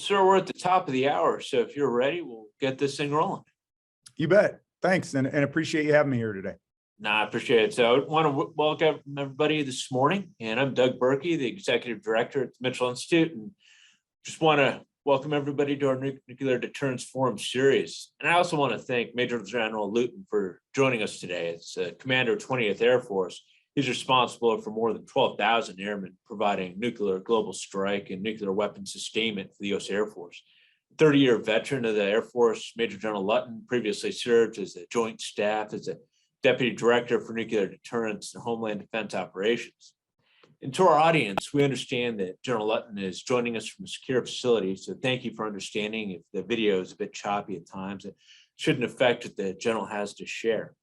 Sir, we're at the top of the hour, so if you're ready, we'll get this thing rolling. You bet. Thanks, and appreciate you having me here today. I appreciate it. So I want to welcome everybody this morning, and I'm Doug Birkey, the Executive Director at the Mitchell Institute, and just want to welcome everybody to our Nuclear Deterrence Forum series. And I also want to thank Major General Lutton for joining us today. As Commander of 20th Air Force, he's responsible for more than 12,000 airmen providing nuclear global strike and nuclear weapon sustainment for the U.S. Air Force. 30-year veteran of the Air Force, Major General Lutton previously served as a Joint Staff as a Deputy Director for Nuclear Deterrence and Homeland Defense Operations. And to our audience, we understand that General Lutton is joining us from a secure facility, so thank you for understanding if the video is a bit choppy at times. It shouldn't affect what the General has to share.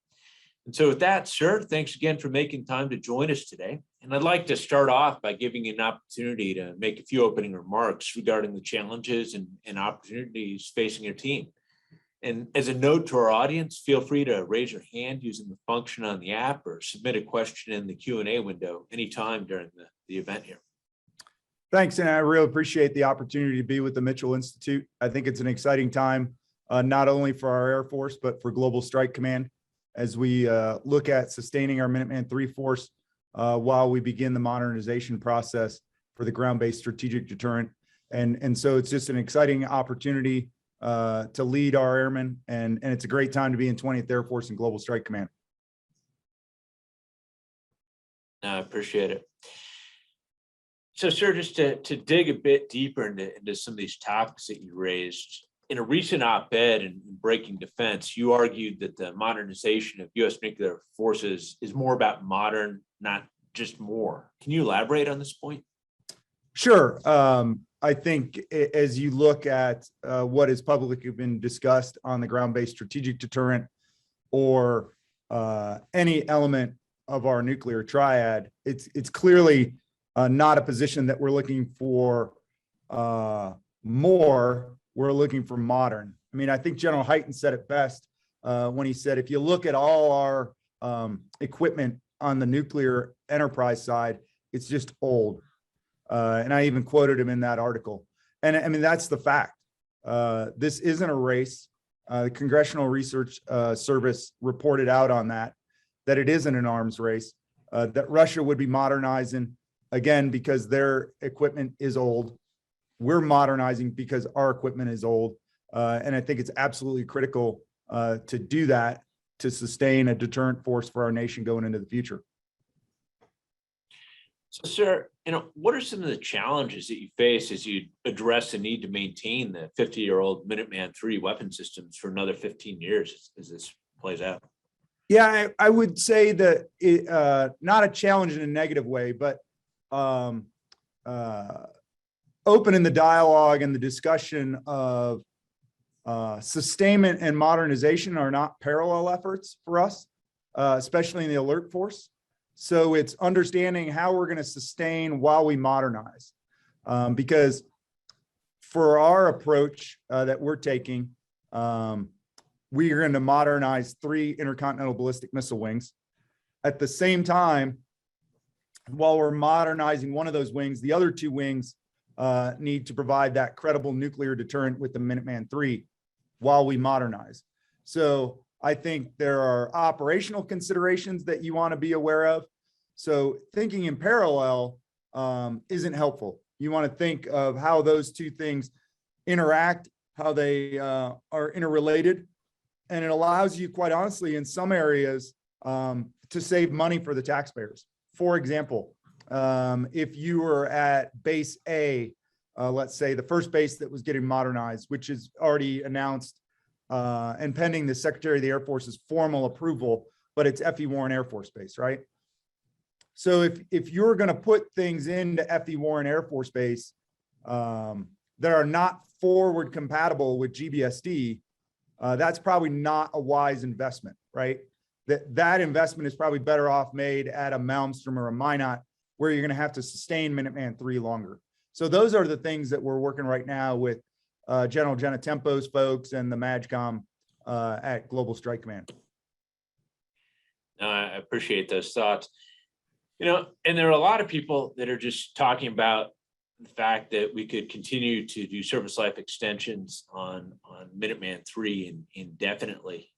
And so with that, sir, thanks again for making time to join us today. And I'd like to start off by giving you an opportunity to make a few opening remarks regarding the challenges and opportunities facing your team. And as a note to our audience, feel free to raise your hand using the function on the app or submit a question in the Q&A window anytime during the event here. Thanks, and I really appreciate the opportunity to be with the Mitchell Institute. I think it's an exciting time, not only for our Air Force, but for Global Strike Command, as we look at sustaining our Minuteman III force while we begin the modernization process for the ground-based strategic deterrent. And so it's just an exciting opportunity to lead our airmen, and it's a great time to be in 20th Air Force and Global Strike Command. I appreciate it. So, sir, just to dig a bit deeper into some of these topics that you raised, in a recent op-ed in Breaking Defense, you argued that the modernization of U.S. nuclear forces is more about modern, not just more. Can you elaborate on this point? Sure. I think as you look at what has publicly been discussed on the ground-based strategic deterrent or any element of our nuclear triad, it's clearly not a position that we're looking for more. We're looking for modern. I mean, I think General Hyten said it best when he said, if you look at all our equipment on the nuclear enterprise side, it's just old. And I even quoted him in that article. And I mean, that's the fact. This isn't a race. The Congressional Research Service reported out on that it isn't an arms race, that Russia would be modernizing, again, because their equipment is old. We're modernizing because our equipment is old. And I think it's absolutely critical to do that to sustain a deterrent force for our nation going into the future. So, sir, what are some of the challenges that you face as you address the need to maintain the 50-year-old Minuteman III weapon systems for another 15 years as this plays out? Yeah, I would say that not a challenge in a negative way, but opening the dialogue and the discussion of sustainment and modernization are not parallel efforts for us, especially in the alert force. So it's understanding how we're going to sustain while we modernize, because for our approach that we're taking, we are going to modernize 3 intercontinental ballistic missile wings. At the same time, while we're modernizing one of those wings, the other 2 wings need to provide that credible nuclear deterrent with the Minuteman III while we modernize. So I think there are operational considerations that you want to be aware of. So thinking in parallel isn't helpful. You want to think of how those 2 things interact, how they are interrelated, and it allows you, quite honestly, in some areas to save money for the taxpayers. For example, if you were at base A, let's say the first base that was getting modernized, which is already announced and pending the Secretary of the Air Force's formal approval, but it's F.E. Warren Air Force Base, right? So if you're going to put things into F.E. Warren Air Force Base that are not forward compatible with GBSD, that's probably not a wise investment, right? That investment is probably better off made at a Malmstrom or a Minot, where you're going to have to sustain Minuteman III longer. So those are the things that we're working right now with General Jenna Tempo's folks and the MAJCOM at Global Strike Command. I appreciate those thoughts. And there are a lot of people that are just talking about the fact that we could continue to do service life extensions on Minuteman III indefinitely.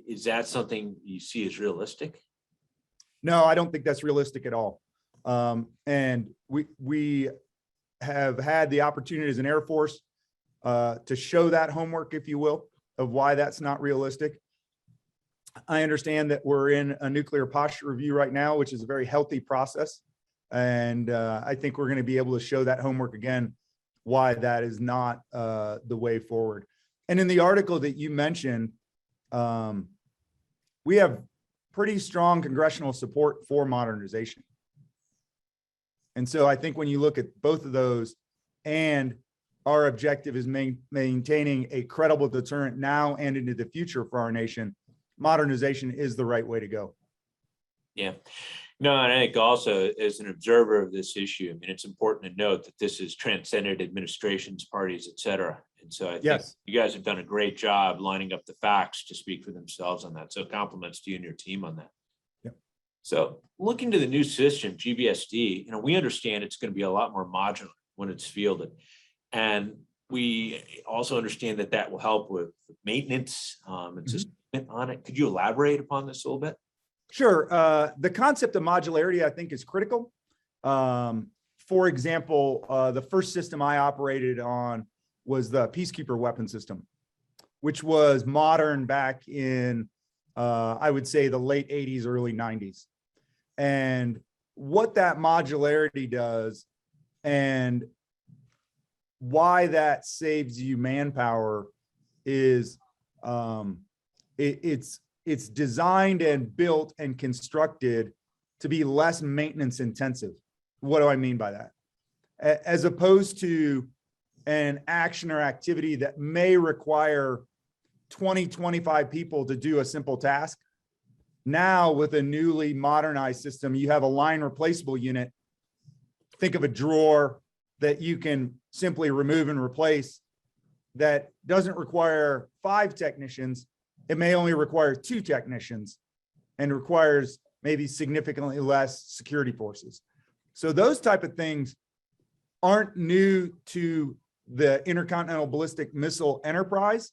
Is that something you see as realistic? No, I don't think that's realistic at all. And we have had the opportunity as an Air Force to show that homework, if you will, of why that's not realistic. I understand that we're in a nuclear posture review right now, which is a very healthy process. And I think we're going to be able to show that homework again, why that is not the way forward. And in the article that you mentioned, we have pretty strong congressional support for modernization. And so I think when you look at both of those, and our objective is maintaining a credible deterrent now and into the future for our nation, modernization is the right way to go. Yeah. No, and I think also as an observer of this issue, I mean, it's important to note that this has transcended administrations, parties, et cetera. And so I think Yes, you guys have done a great job lining up the facts to speak for themselves on that. So compliments to you and your team on that. Yep. So looking to the new system, GBSD, we understand it's going to be a lot more modular when it's fielded. And we also understand that that will help with maintenance and sustainment on it. Could you elaborate upon this a little bit? sure. The concept of modularity, I think, is critical. For example, the first system I operated on was the Peacekeeper weapon system, which was modern back in, I would say, the late 80s, early 90s. And what that modularity does and why that saves you manpower is it's designed and built and constructed to be less maintenance intensive. What do I mean by that? As opposed to an action or activity that may require 20, 25 people to do a simple task. Now with a newly modernized system, you have a line replaceable unit. Think of a drawer that you can simply remove and replace that doesn't require 5 technicians. It may only require 2 technicians and requires maybe significantly less security forces. So those type of things aren't new to the intercontinental ballistic missile enterprise,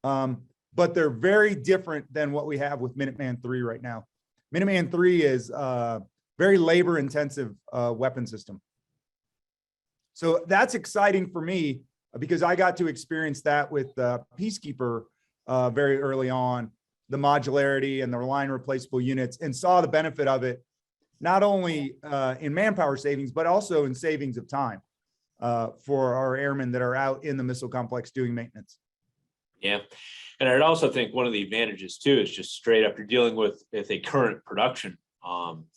but they're very different than what we have with Minuteman III right now. Minuteman III is a very labor intensive weapon system. So that's exciting for me because I got to experience that with Peacekeeper very early on, the modularity and the line replaceable units, and saw the benefit of it, not only in manpower savings, but also in savings of time for our airmen that are out in the missile complex doing maintenance. Yeah. And I'd also think one of the advantages too is just straight up you're dealing with a current production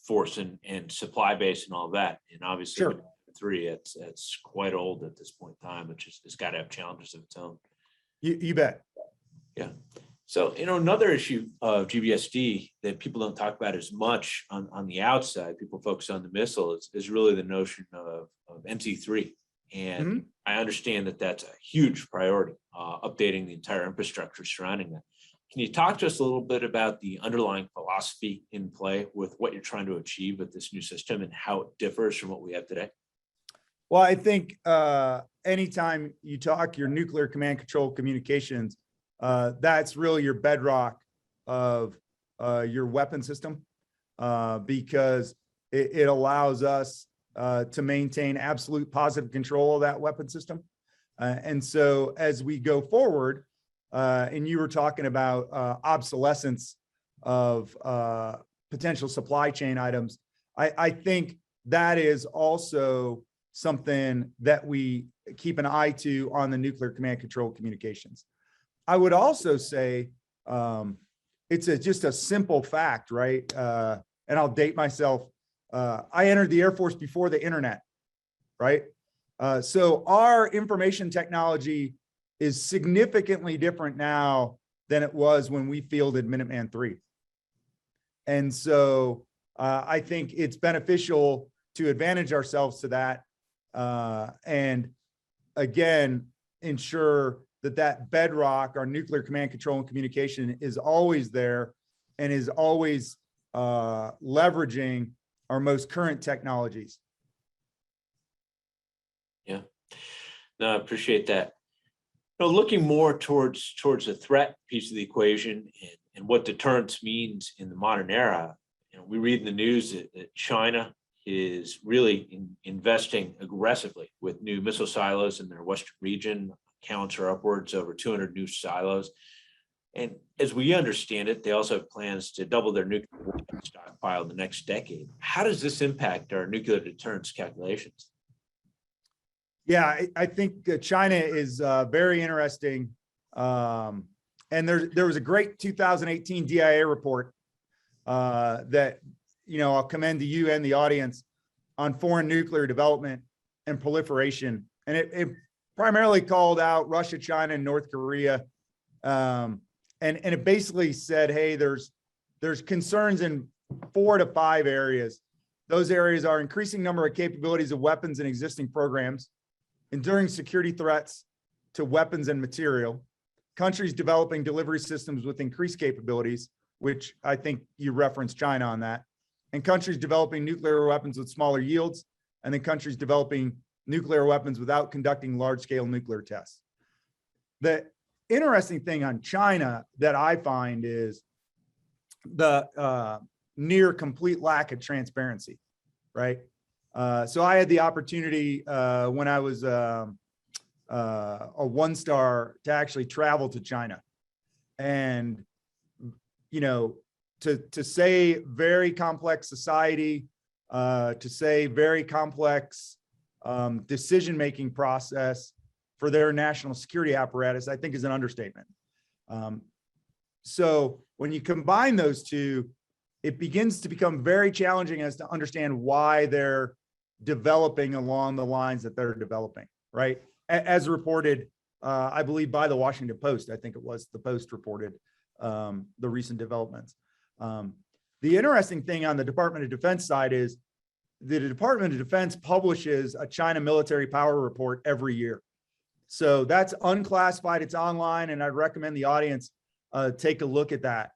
force and supply base and all that. And obviously Sure. with 3, it's quite old at this point in time, which it's got to have challenges of its own. You bet. Yeah. So, another issue of GBSD that people don't talk about as much on the outside, people focus on the missile, is really the notion of MC3. And I understand that that's a huge priority, updating the entire infrastructure surrounding that. Can you talk to us a little bit about the underlying philosophy in play with what you're trying to achieve with this new system and how it differs from what we have today? Well, I think anytime you talk your nuclear command control communications, that's really your bedrock of your weapon system, because it allows us to maintain absolute positive control of that weapon system. And so as we go forward, and you were talking about obsolescence of potential supply chain items, I think that is also something that we keep an eye to on the nuclear command control communications. I would also say it's just a simple fact, right? And I'll date myself. I entered the Air Force before the internet, right? So our information technology is significantly different now than it was when we fielded Minuteman III. And so I think it's beneficial to advantage ourselves to that. And again, ensure that bedrock, our nuclear command control and communication, is always there and is always leveraging our most current technologies. No, I appreciate that. Looking more towards the threat piece of the equation and what deterrence means in the modern era, we read in the news that China is really investing aggressively with new missile silos in their western region. Counts are upwards over 200 new silos. And as we understand it, they also have plans to double their nuclear weapons stockpile in the next decade. How does this impact our nuclear deterrence calculations? Yeah, I think China is very interesting. And there was a great 2018 DIA report that, I'll commend to you and the audience on foreign nuclear development and proliferation. And it primarily called out Russia, China, and North Korea. And it basically said, hey, there's concerns in 4 to 5 areas. Those areas are increasing number of capabilities of weapons and existing programs, enduring security threats to weapons and material, countries developing delivery systems with increased capabilities, which I think you referenced China on that, and countries developing nuclear weapons with smaller yields, and then countries developing nuclear weapons without conducting large-scale nuclear tests. The interesting thing on China that I find is the near complete lack of transparency, right? So I had the opportunity when I was a 1-star to actually travel to China, and to say very complex society, to say very complex decision-making process for their national security apparatus, I think is an understatement. So when you combine those two, it begins to become very challenging as to understand why they're developing along the lines that they're developing, right? As reported, I believe by the Washington Post, I think it was the Post reported the recent developments. The interesting thing on the Department of Defense side is the Department of Defense publishes a China military power report every year. So that's unclassified, it's online, and I'd recommend the audience take a look at that.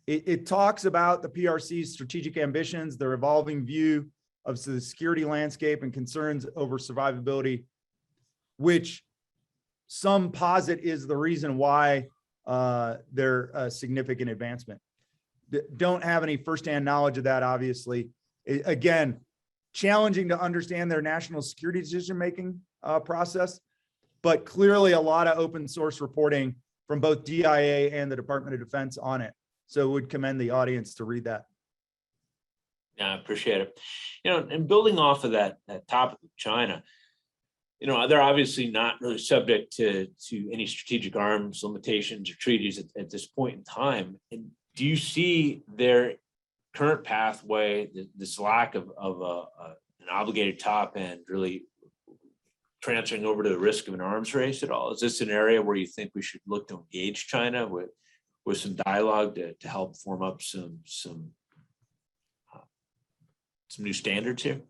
It talks about the PRC's strategic ambitions, their evolving view of the security landscape and concerns over survivability, which some posit is the reason why they're a significant advancement. Don't have any firsthand knowledge of that, obviously. Again, challenging to understand their national security decision-making process, but clearly a lot of open source reporting from both DIA and the Department of Defense on it. So would commend the audience to read that. Yeah, I appreciate it. And building off of that topic of China, they're obviously not really subject to any strategic arms limitations or treaties at this point in time. And do you see their current pathway, this lack of an obligated top end, really transferring over to the risk of an arms race at all? Is this an area where you think we should look to engage China with some dialogue to help form up some new standards here?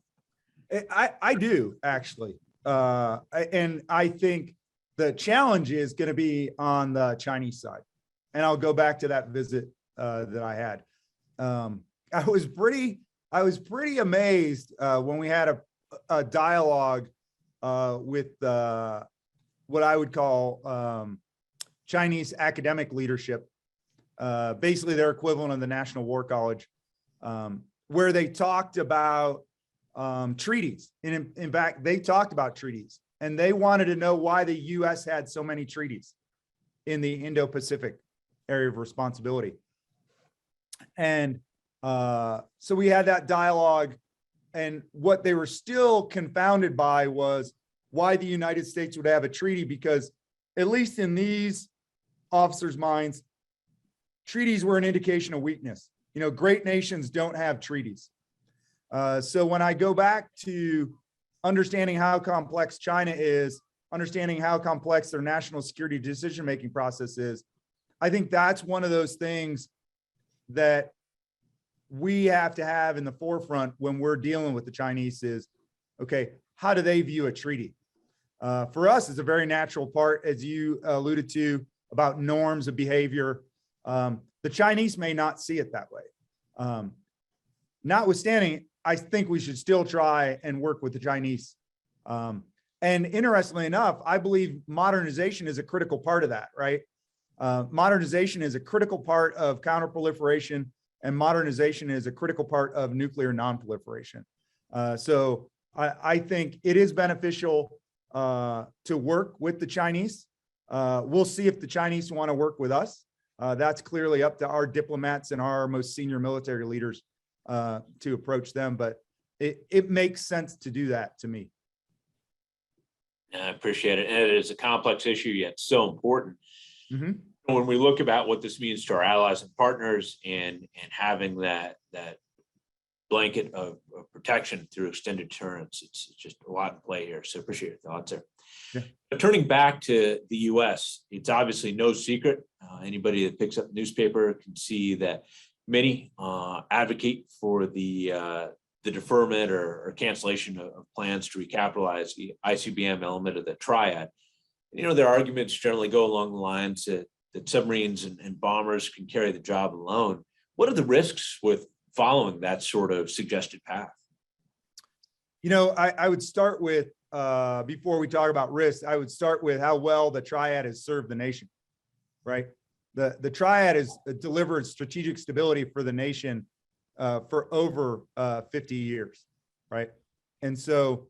I do, actually. And I think the challenge is going to be on the Chinese side. And I'll go back to that visit that I had. I was pretty amazed when we had a dialogue with what I would call Chinese academic leadership, basically their equivalent of the National War College, where they talked about treaties. And in fact, they talked about treaties, and they wanted to know why the US had so many treaties in the Indo-Pacific area of responsibility. And so we had that dialogue, and what they were still confounded by was why the United States would have a treaty, because at least in these officers' minds, treaties were an indication of weakness. Great nations don't have treaties. So when I go back to understanding how complex China is, understanding how complex their national security decision-making process is, I think that's one of those things that we have to have in the forefront when we're dealing with the Chinese is, okay, how do they view a treaty? For us, it's a very natural part, as you alluded to, about norms of behavior. The Chinese may not see it that way. Notwithstanding, I think we should still try and work with the Chinese And interestingly enough, I believe modernization is a critical part of that, right? Modernization is a critical part of counterproliferation, and modernization is a critical part of nuclear nonproliferation. So I think it is beneficial to work with the Chinese. We'll see if the Chinese want to work with us. That's clearly up to our diplomats and our most senior military leaders to approach them, but it makes sense to do that to me. I appreciate it. And it is a complex issue, yet so important. Mm-hmm. When we look about what this means to our allies and partners and having that blanket of protection through extended deterrence, it's just a lot in play here. So appreciate your thoughts there. Yeah. But turning back to the U.S., it's obviously no secret. Anybody that picks up the newspaper can see that many advocate for the deferment or cancellation of plans to recapitalize the ICBM element of the triad. And, their arguments generally go along the lines that submarines and bombers can carry the job alone. What are the risks with following that sort of suggested path? I would start with, before we talk about risks, I would start with how well the triad has served the nation, right? The triad has delivered strategic stability for the nation for over 50 years, right? And so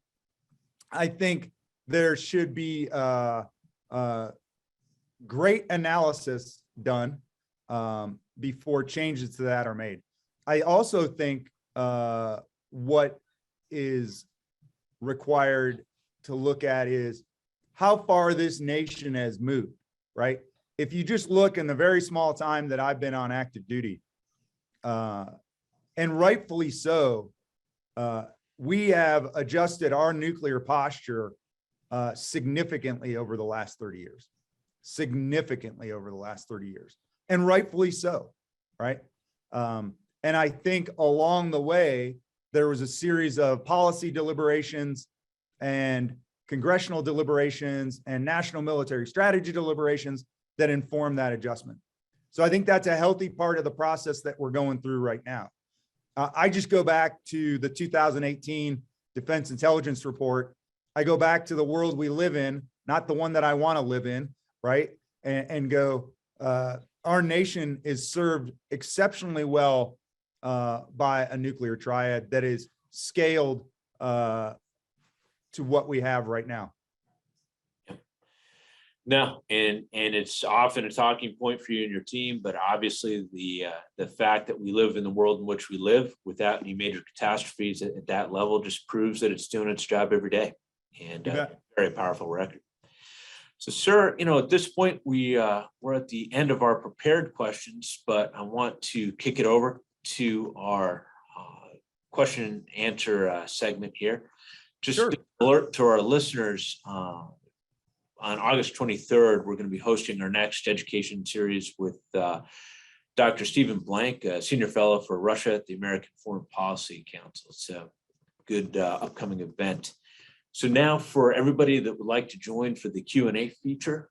I think there should be great analysis done before changes to that are made. I also think what is required to look at is how far this nation has moved, right? If you just look in the very small time that I've been on active duty, and rightfully so, we have adjusted our nuclear posture significantly over the last 30 years, and rightfully so, right? And I think along the way, there was a series of policy deliberations and congressional deliberations and national military strategy deliberations that informed that adjustment. So I think that's a healthy part of the process that we're going through right now. I just go back to the 2018 Defense Intelligence Report. I go back to the world we live in, not the one that I want to live in, right? And go, our nation is served exceptionally well by a nuclear triad that is scaled to what we have right now. No, and it's often a talking point for you and your team, but obviously the fact that we live in the world in which we live without any major catastrophes at that level just proves that it's doing its job every day, and very powerful record. So, sir, at this point we're at the end of our prepared questions, but I want to kick it over to our question and answer segment here. Just Sure. alert to our listeners. On August 23rd, we're going to be hosting our next education series with Dr. Stephen Blank, a senior fellow for Russia at the American Foreign Policy Council. It's a good upcoming event. So now for everybody that would like to join for the Q&A feature,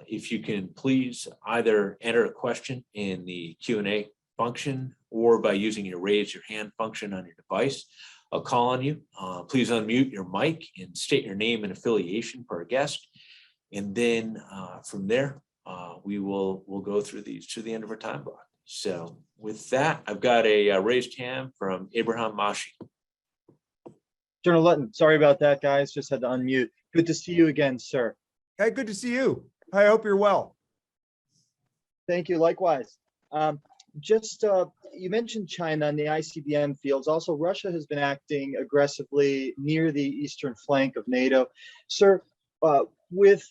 if you can please either enter a question in the Q&A function or by using your raise your hand function on your device. I'll call on you. Please unmute your mic and state your name and affiliation per guest. And then from there, we'll go through these to the end of our time block. So with that, I've got a raised hand from Abraham Mashi. General Lutton, sorry about that, guys. Just had to unmute. Good to see you again, sir. Hey, good to see you. I hope you're well. Thank you. Likewise. You mentioned China and the ICBM fields. Also, Russia has been acting aggressively near the eastern flank of NATO. Sir, with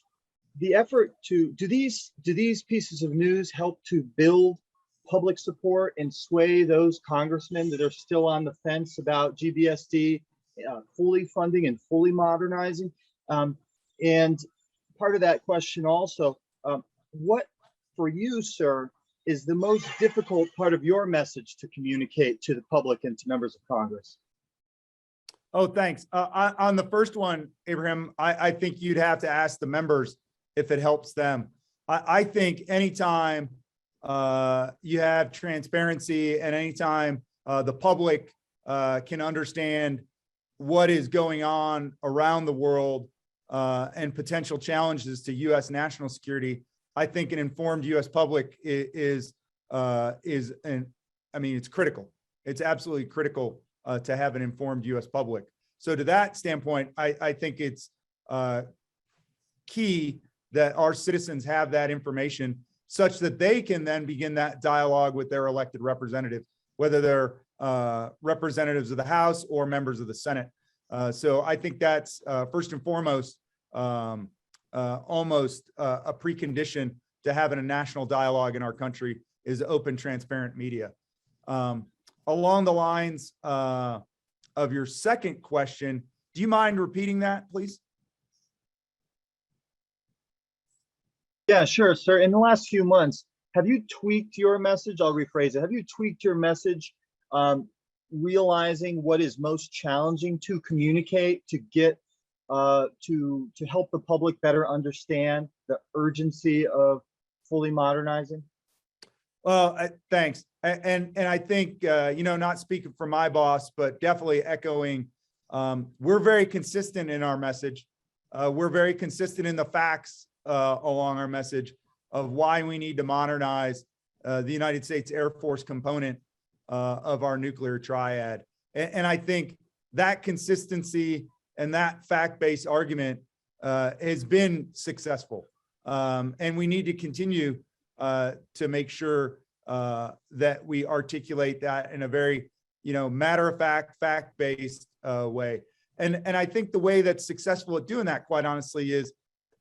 the effort to do these pieces of news help to build public support and sway those congressmen that are still on the fence about GBSD fully funding and fully modernizing? And part of that question also, what for you, sir, is the most difficult part of your message to communicate to the public and to members of Congress? Oh, thanks. On the first one, Abraham, I think you'd have to ask the members if it helps them. I think anytime you have transparency and anytime the public can understand what is going on around the world and potential challenges to U.S. national security, I think an informed U.S. public it's critical. It's absolutely critical to have an informed U.S. public. So to that standpoint, I think it's key that our citizens have that information such that they can then begin that dialogue with their elected representative, whether they're representatives of the House or members of the Senate. So I think that's first and foremost, almost a precondition to having a national dialogue in our country is open, transparent media. Along the lines of your second question, do you mind repeating that, please? Yeah, sure, sir. In the last few months, have you tweaked your message? I'll rephrase it. Have you tweaked your message, realizing what is most challenging to communicate, to get to help the public better understand the urgency of fully modernizing? Well, thanks. And I think, not speaking for my boss, but definitely echoing, we're very consistent in our message. We're very consistent in the facts along our message of why we need to modernize the United States Air Force component of our nuclear triad. And I think that consistency and that fact-based argument has been successful. And we need to continue to make sure that we articulate that in a very, matter-of-fact, fact-based way. And I think the way that's successful at doing that, quite honestly, is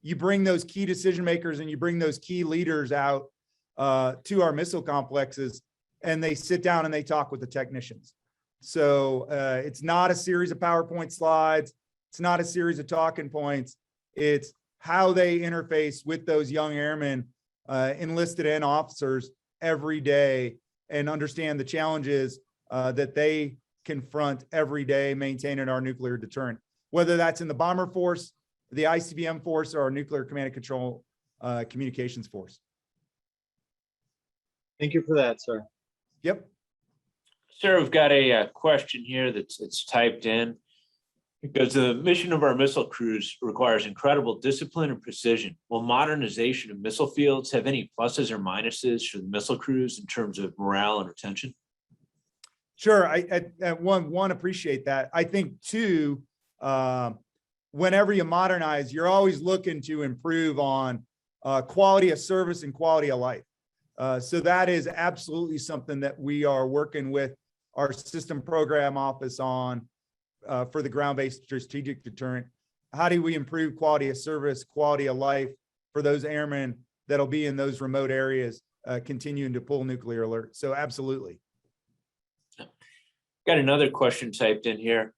you bring those key decision makers and you bring those key leaders out to our missile complexes, and they sit down and they talk with the technicians. So it's not a series of PowerPoint slides. It's not a series of talking points. It's how they interface with those young airmen, enlisted and officers every day, and understand the challenges that they confront every day maintaining our nuclear deterrent, whether that's in the bomber force, the ICBM force, or our nuclear command and control communications force. Thank you for that, sir. Yep. Sir, we've got a question here that's typed in. It goes, the mission of our missile crews requires incredible discipline and precision. Will modernization of missile fields have any pluses or minuses for the missile crews in terms of morale and retention? Sure. I one appreciate that. I think two, whenever you modernize, you're always looking to improve on quality of service and quality of life. So that is absolutely something that we are working with our system program office on for the ground-based strategic deterrent. How do we improve quality of service, quality of life for those airmen that'll be in those remote areas, continuing to pull nuclear alert? So absolutely. Got another question typed in here,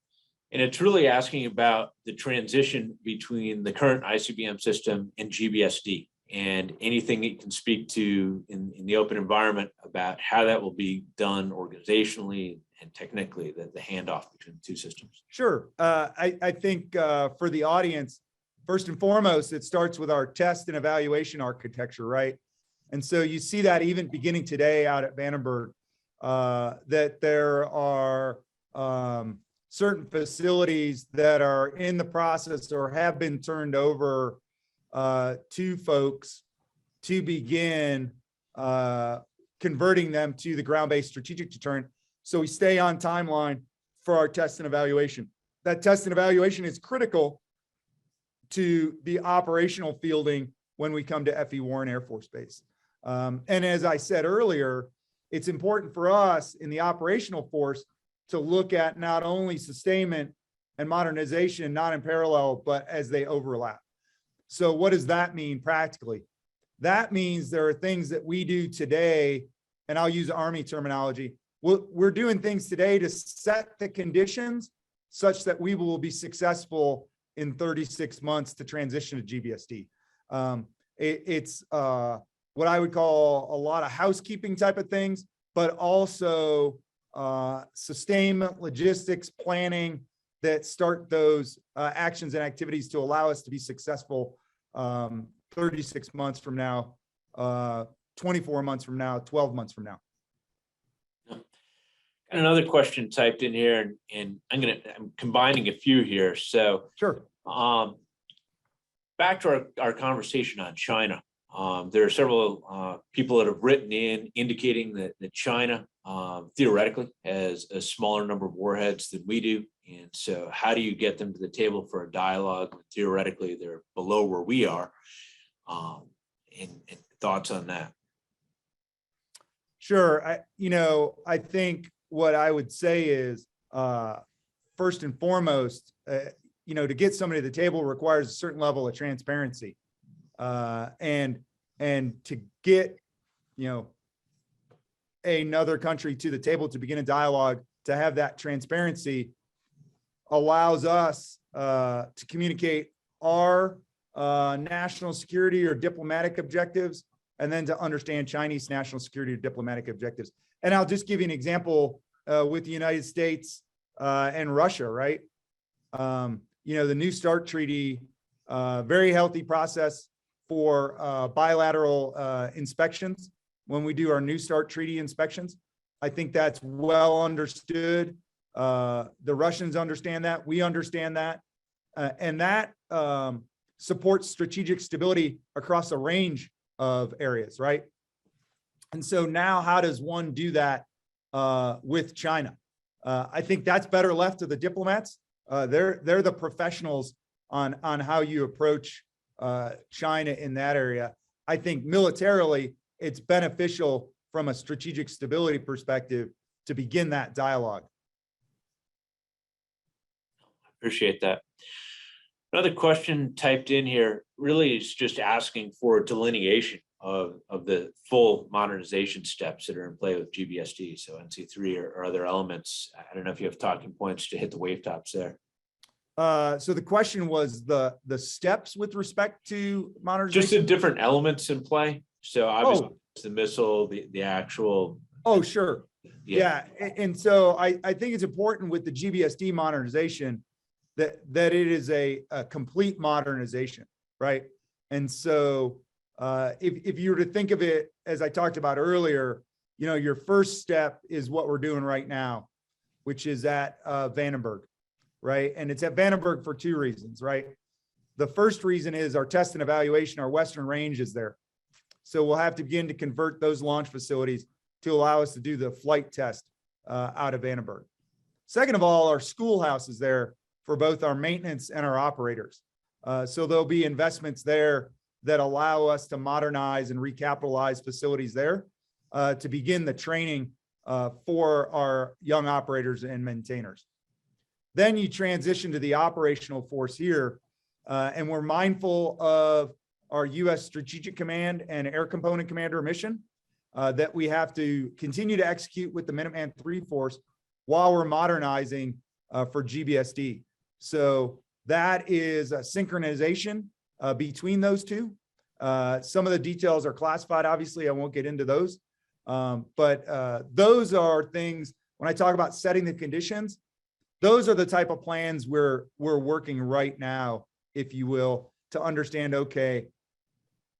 and it's really asking about the transition between the current ICBM system and GBSD, and anything that you can speak to in the open environment about how that will be done organizationally and technically, the handoff between the two systems. Sure. I think for the audience, first and foremost, it starts with our test and evaluation architecture, right? And so you see that even beginning today out at Vandenberg, that there are certain facilities that are in the process or have been turned over to folks to begin converting them to the ground-based strategic deterrent. So we stay on timeline for our test and evaluation. That test and evaluation is critical to the operational fielding when we come to F.E. Warren Air Force Base. And as I said earlier, it's important for us in the operational force to look at not only sustainment and modernization, not in parallel, but as they overlap. So what does that mean practically? That means there are things that we do today, and I'll use Army terminology. We're doing things today to set the conditions such that we will be successful in 36 months to transition to GBSD. It's what I would call a lot of housekeeping type of things, but also sustainment, logistics, planning that start those actions and activities to allow us to be successful 36 months from now, 24 months from now, 12 months from now. Got another question typed in here, and I'm combining a few here. So Sure. back to our conversation on China. There are several people that have written in indicating that China theoretically has a smaller number of warheads than we do. And so how do you get them to the table for a dialogue when theoretically they're below where we are? And thoughts on that? Sure. I think what I would say is, first and foremost, to get somebody to the table requires a certain level of transparency. And to get, another country to the table to begin a dialogue, to have that transparency allows us to communicate our national security or diplomatic objectives, and then to understand Chinese national security or diplomatic objectives. And I'll just give you an example with the United States and Russia, right? The New START treaty, very healthy process for bilateral inspections when we do our New START treaty inspections. I think that's well understood. The Russians understand that. We understand that. And that supports strategic stability across a range of areas, right? And so now how does one do that with China? I think that's better left to the diplomats. They're the professionals on how you approach China in that area. I think militarily, it's beneficial from a strategic stability perspective to begin that dialogue. Appreciate that. Another question typed in here really is just asking for delineation of the full modernization steps that are in play with GBSD, so NC3 or other elements. I don't know if you have talking points to hit the wave tops there. So the question was the steps with respect to modernization? Just the different elements in play. So obviously it's the missile, the actual. Oh, sure. Yeah. And so I think it's important with the GBSD modernization that it is a complete modernization, right? And so if you were to think of it, as I talked about earlier, your first step is what we're doing right now, which is at Vandenberg, right? And it's at Vandenberg for two reasons, right? The first reason is our test and evaluation, our Western range is there. So we'll have to begin to convert those launch facilities to allow us to do the flight test out of Vandenberg. Second of all, our schoolhouse is there for both our maintenance and our operators. So there'll be investments there that allow us to modernize and recapitalize facilities there to begin the training for our young operators and maintainers. Then you transition to the operational force here, and we're mindful of our U.S. Strategic Command and Air Component Commander mission that we have to continue to execute with the Minuteman III force while we're modernizing for GBSD. So that is a synchronization between those two. Some of the details are classified, obviously, I won't get into those. But those are things, when I talk about setting the conditions, those are the type of plans we're working right now, if you will, to understand, okay,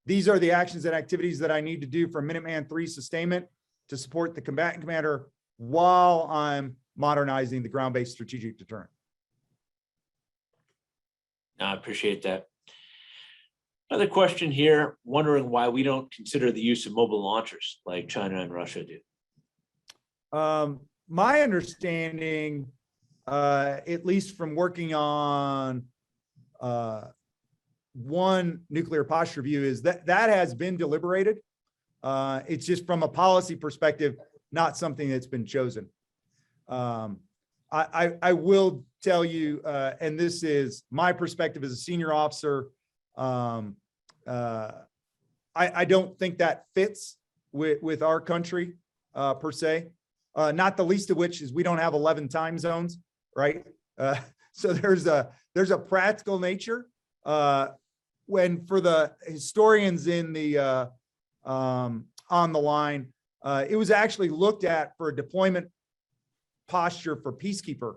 these are the actions and activities that I need to do for Minuteman III sustainment to support the combatant commander while I'm modernizing the ground-based strategic deterrent. I appreciate that. Another question here, wondering why we don't consider the use of mobile launchers like China and Russia do. My understanding, at least from working on one nuclear posture review, is that has been deliberated. It's just from a policy perspective, not something that's been chosen. I will tell you, and this is my perspective as a senior officer, I don't think that fits with our country per se, not the least of which is we don't have 11 time zones, right? So there's a practical nature. When for the historians in the on the line, it was actually looked at for a deployment posture for peacekeeper,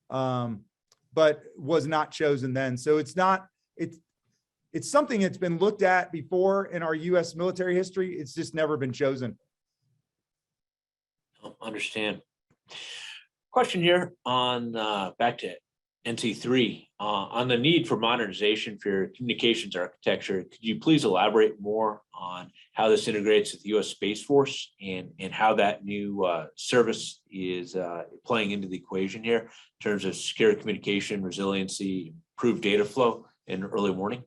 but was not chosen then. So it's something that's been looked at before in our U.S. military history. It's just never been chosen. Understand. Question here on back to NC3 on the need for modernization for your communications architecture. Could you please elaborate more on how this integrates with the U.S. Space Force and how that new service is playing into the equation here in terms of secure communication, resiliency, improved data flow, and early warning?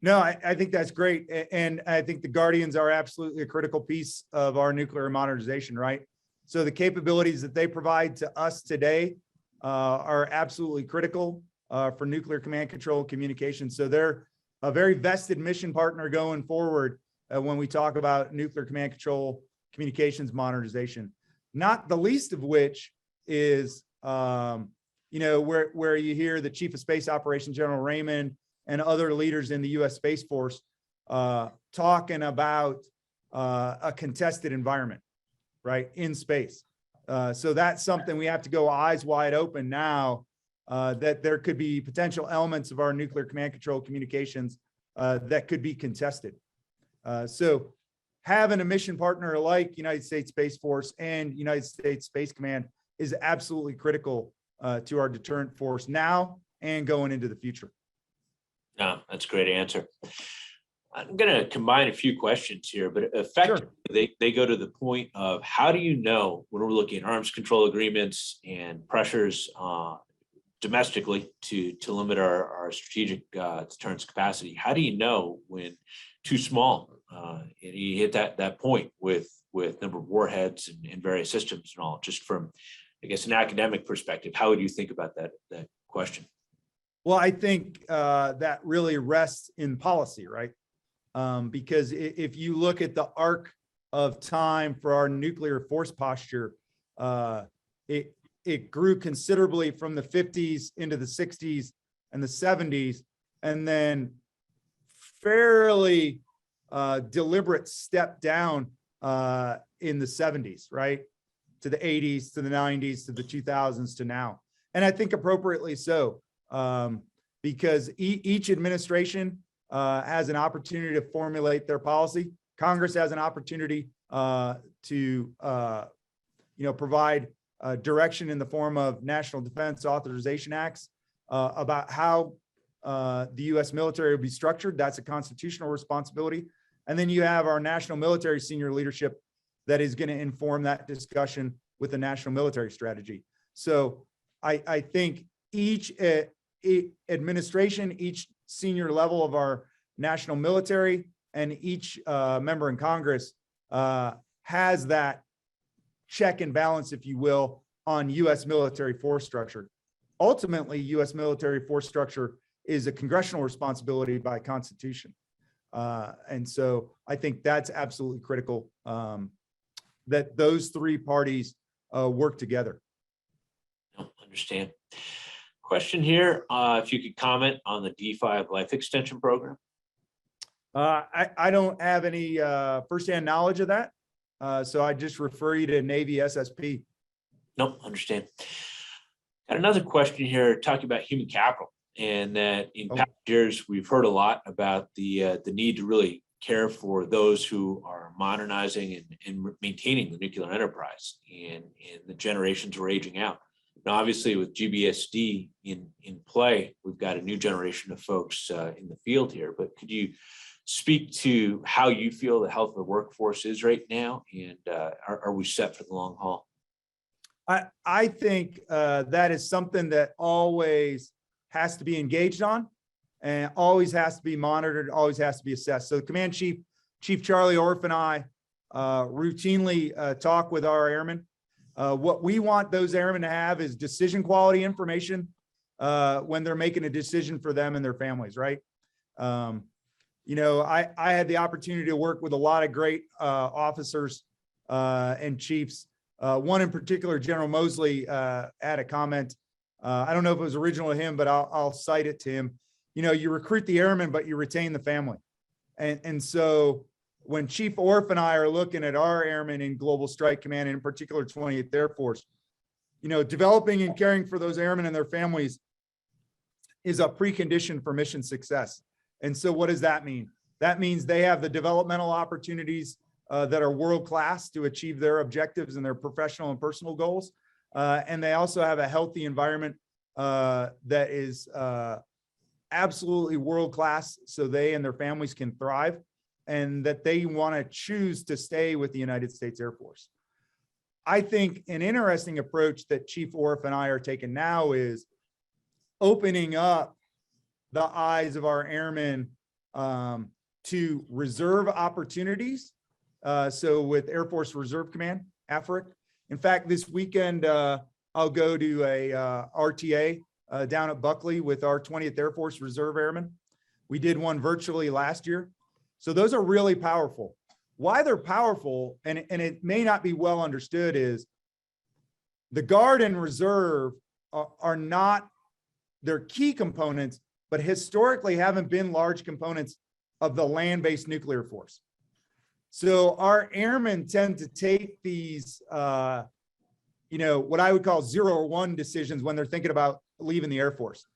No, I think that's great. And I think the Guardians are absolutely a critical piece of our nuclear modernization, right? So the capabilities that they provide to us today are absolutely critical for nuclear command control communication. So they're a very vested mission partner going forward when we talk about nuclear command control communications modernization, not the least of which is, where you hear the Chief of Space Operations, General Raymond, and other leaders in the U.S. Space Force talking about a contested environment, right, in space. So that's something we have to go eyes wide open now, that there could be potential elements of our nuclear command control communications that could be contested. So having a mission partner like United States Space Force and United States Space Command is absolutely critical to our deterrent force now and going into the future. No, that's a great answer. I'm going to combine a few questions here, but effectively they go to the point of how do you know when we're looking at arms control agreements and pressures domestically to limit our strategic deterrence capacity? How do you know when too small and you hit that point with number of warheads and various systems and all? Just from, I guess, an academic perspective, how would you think about that question? Well, I think that really rests in policy, right? Because if you look at the arc of time for our nuclear force posture, it grew considerably from the 50s into the 60s and the 70s, and then fairly deliberate step down in the 70s, right? To the 80s, to the 90s, to the 2000s, to now. And I think appropriately so. Because each administration has an opportunity to formulate their policy. Congress has an opportunity to provide direction in the form of National Defense Authorization Acts about how the U.S. military will be structured. That's a constitutional responsibility. And then you have our national military senior leadership that is going to inform that discussion with the national military strategy. So I think each administration, each senior level of our national military, and each member in Congress has that check and balance, if you will, on U.S. military force structure. Ultimately, U.S. military force structure is a congressional responsibility by Constitution. And so I think that's absolutely critical that those three parties work together. Understand. Question here, if you could comment on the D5 life extension program. I don't have any firsthand knowledge of that. So I just refer you to Navy SSP. No, understand. Got another question here talking about human capital, and that in past years, we've heard a lot about the need to really care for those who are modernizing and maintaining the nuclear enterprise, and the generations are aging out. Now, obviously, with GBSD in play, we've got a new generation of folks in the field here. But could you speak to how you feel the health of the workforce is right now, and are we set for the long haul? I think that is something that always has to be engaged on, and always has to be monitored, always has to be assessed. So the command chief, Chief Charlie Orff, and I routinely talk with our airmen. What we want those airmen to have is decision quality information when they're making a decision for them and their families, right? I had the opportunity to work with a lot of great officers and chiefs. One in particular, General Mosley, had a comment. I don't know if it was original to him, but I'll cite it to him. You recruit the airmen, but you retain the family. And so when Chief Orff and I are looking at our airmen in Global Strike Command, and in particular 20th Air Force, developing and caring for those airmen and their families is a precondition for mission success. And so what does that mean? That means they have the developmental opportunities that are world-class to achieve their objectives and their professional and personal goals. And they also have a healthy environment that is absolutely world-class, so they and their families can thrive, and that they want to choose to stay with the United States Air Force. I think an interesting approach that Chief Orff and I are taking now is opening up the eyes of our airmen to reserve opportunities. So with Air Force Reserve Command, AFRIC. In fact, this weekend, I'll go to a RTA down at Buckley with our 20th Air Force Reserve Airmen. We did one virtually last year. So those are really powerful. Why they're powerful, and it may not be well understood, is the Guard and Reserve are not, they're key components, but historically haven't been large components of the land-based nuclear force. So our airmen tend to take these, what I would call 0 or 1 decisions when they're thinking about leaving the Air Force.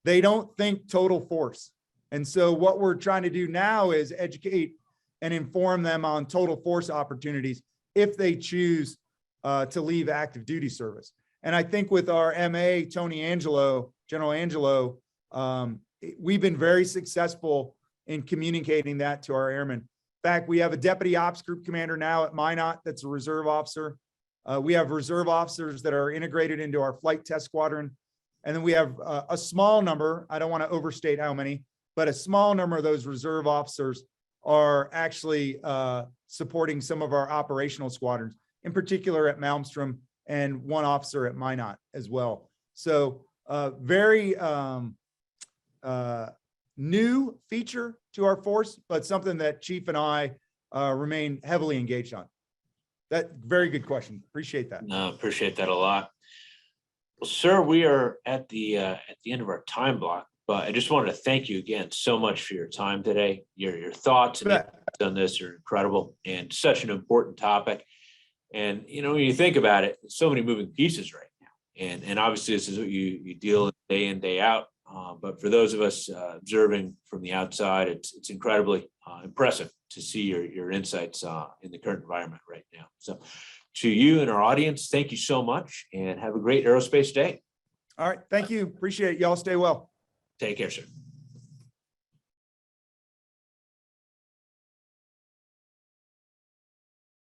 They don't think total force. And so what we're trying to do now is educate and inform them on total force opportunities if they choose to leave active duty service. And I think with our MA, Tony Angelo, General Angelo, we've been very successful in communicating that to our airmen. In fact, we have a deputy ops group commander now at Minot that's a reserve officer. We have reserve officers that are integrated into our flight test squadron. And then we have a small number, I don't want to overstate how many, but a small number of those reserve officers are actually supporting some of our operational squadrons, in particular at Malmstrom, and one officer at Minot as well. So very new feature to our force, but something that Chief and I remain heavily engaged on. That very good question. Appreciate that. No, appreciate that a lot. Well, sir, we are at the end of our time block, but I just wanted to thank you again so much for your time today. Your thoughts and insights on this are incredible and such an important topic. And when you think about it, there's so many moving pieces right now. And obviously this is what you deal with day in, day out. But for those of us observing from the outside, it's incredibly impressive to see your insights in the current environment right now. So to you and our audience, thank you so much and have a great aerospace day. All right. Thank you. Appreciate it. Y'all stay well. Take care, sir.